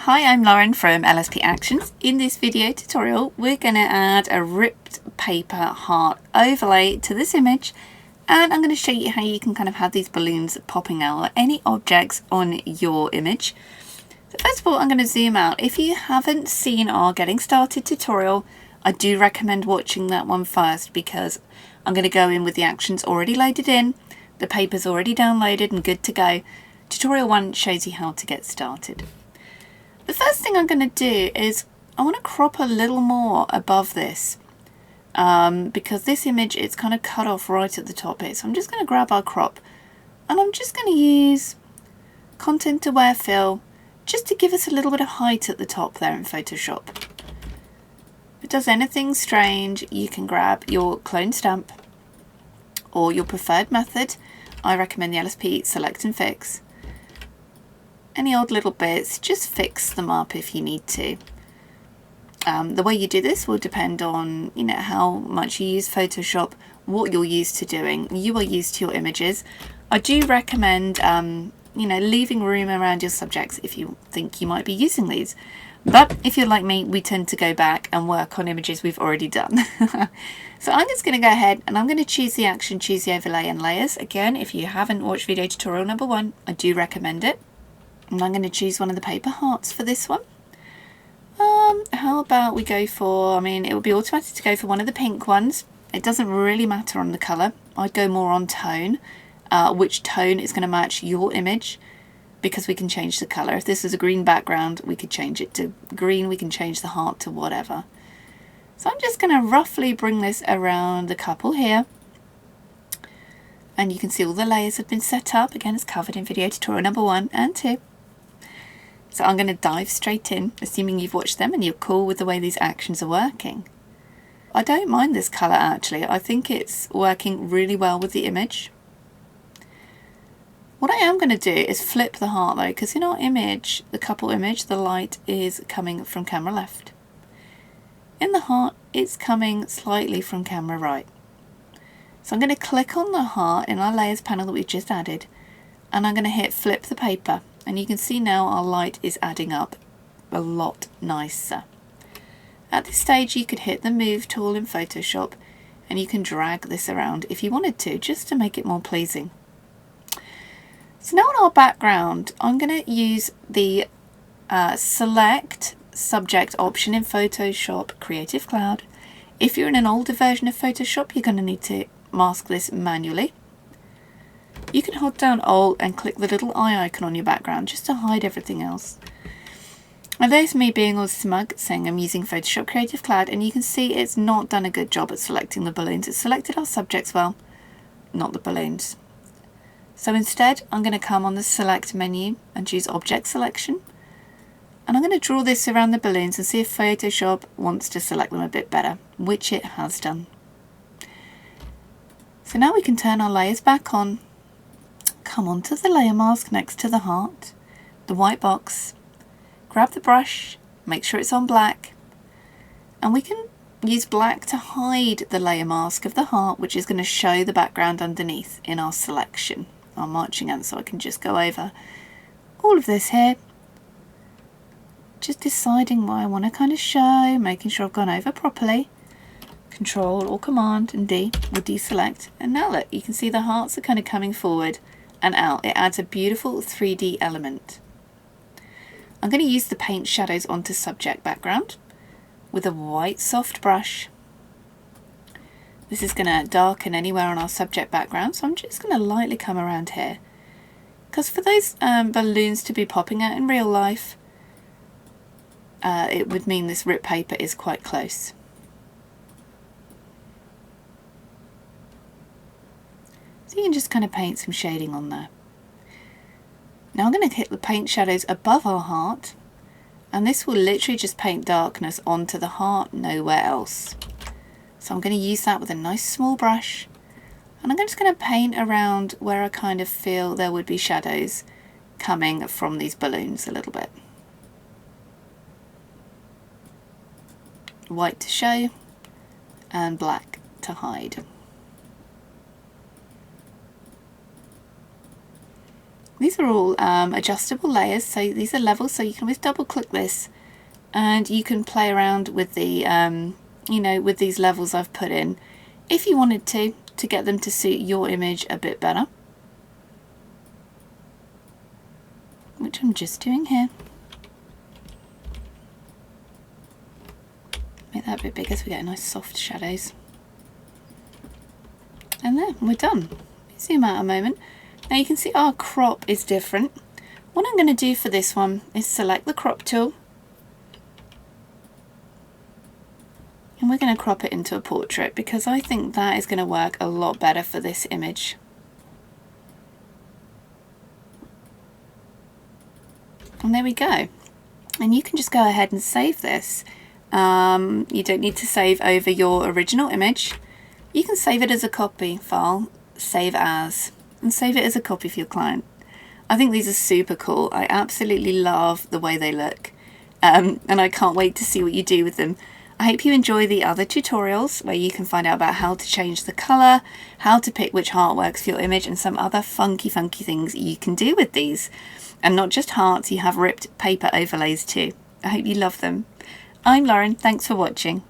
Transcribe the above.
Hi, I'm Lauren from LSP Actions. In this video tutorial, we're going to add a ripped paper heart overlay to this image, and I'm going to show you how you can kind of have these balloons popping out or any objects on your image. So first of all, I'm going to zoom out. If you haven't seen our Getting Started tutorial, I do recommend watching that one first because I'm going to go in with the actions already loaded in, the paper's already downloaded and good to go. Tutorial 1 shows you how to get started. The first thing I'm going to do is I want to crop a little more above this because this image it's kind of cut off right at the top here. So I'm just going to grab our crop and I'm just going to use Content Aware Fill just to give us a little bit of height at the top there in Photoshop. If it does anything strange, you can grab your clone stamp or your preferred method. I recommend the LSP Select and Fix. Any odd little bits, just fix them up if you need to. The way you do this will depend on, how much you use Photoshop, what you're used to doing. You are used to your images. I do recommend, leaving room around your subjects if you think you might be using these. But if you're like me, we tend to go back and work on images we've already done. So I'm just going to go ahead and I'm going to choose the action, choose the overlay and layers. Again, if you haven't watched video tutorial number 1, I do recommend it. And I'm going to choose one of the paper hearts for this one. How about we go for, it would be automatic to go for one of the pink ones. It doesn't really matter on the colour. I'd go more on tone, which tone is going to match your image, because we can change the colour. If this is a green background, we could change it to green. We can change the heart to whatever. So I'm just going to roughly bring this around the couple here. And you can see all the layers have been set up. Again, it's covered in video tutorial number 1 and 2. So I'm going to dive straight in, assuming you've watched them and you're cool with the way these actions are working. I don't mind this colour actually. I think it's working really well with the image. What I am going to do is flip the heart though, because in our image, the couple image, the light is coming from camera left. In the heart, it's coming slightly from camera right. So I'm going to click on the heart in our layers panel that we've just added, and I'm going to hit flip the paper. And you can see now our light is adding up a lot nicer. At this stage you could hit the move tool in Photoshop and you can drag this around if you wanted to, just to make it more pleasing. So now on our background, I'm going to use the select subject option in Photoshop Creative Cloud. If you're in an older version of Photoshop, you're going to need to mask this manually. You can hold down Alt and click the little eye icon on your background just to hide everything else. And there's me being all smug saying I'm using Photoshop Creative Cloud, and you can see it's not done a good job at selecting the balloons. It's selected our subjects well, not the balloons. So instead I'm going to come on the select menu and choose object selection, and I'm going to draw this around the balloons and see if Photoshop wants to select them a bit better, which it has done. So now we can turn our layers back on. Come onto the layer mask next to the heart, the white box, grab the brush, make sure it's on black, and we can use black to hide the layer mask of the heart, which is going to show the background underneath in our selection, our marching ant. So I can just go over all of this here, just deciding what I want to kind of show, making sure I've gone over properly. Control or Command and D will deselect, and now look, you can see the hearts are kind of coming forward and out. It adds a beautiful 3D element. I'm going to use the paint shadows onto subject background with a white soft brush. This is going to darken anywhere on our subject background, so I'm just going to lightly come around here, because for those balloons to be popping out in real life, it would mean this ripped paper is quite close. So you can just kind of paint some shading on there. Now I'm going to hit the paint shadows above our heart, and this will literally just paint darkness onto the heart, nowhere else. So I'm going to use that with a nice small brush, and I'm just going to paint around where I kind of feel there would be shadows coming from these balloons a little bit. White to show and black to hide. These are all adjustable layers, so these are levels, so you can always double click this and you can play around with the you know, with these levels I've put in if you wanted to get them to suit your image a bit better, which I'm just doing here. Make that a bit bigger so we get nice soft shadows. And there, we're done. Zoom out a moment. Now you can see our crop is different. What I'm going to do for this one is select the crop tool, and we're going to crop it into a portrait because I think that is going to work a lot better for this image. And there we go. And you can just go ahead and save this. You don't need to save over your original image. You can save it as a copy file, save as, and save it as a copy for your client. I think these are super cool. I absolutely love the way they look, and I can't wait to see what you do with them. I hope you enjoy the other tutorials where you can find out about how to change the colour, how to pick which heart works for your image, and some other funky things you can do with these. And not just hearts, you have ripped paper overlays too. I hope you love them. I'm Lauren, thanks for watching.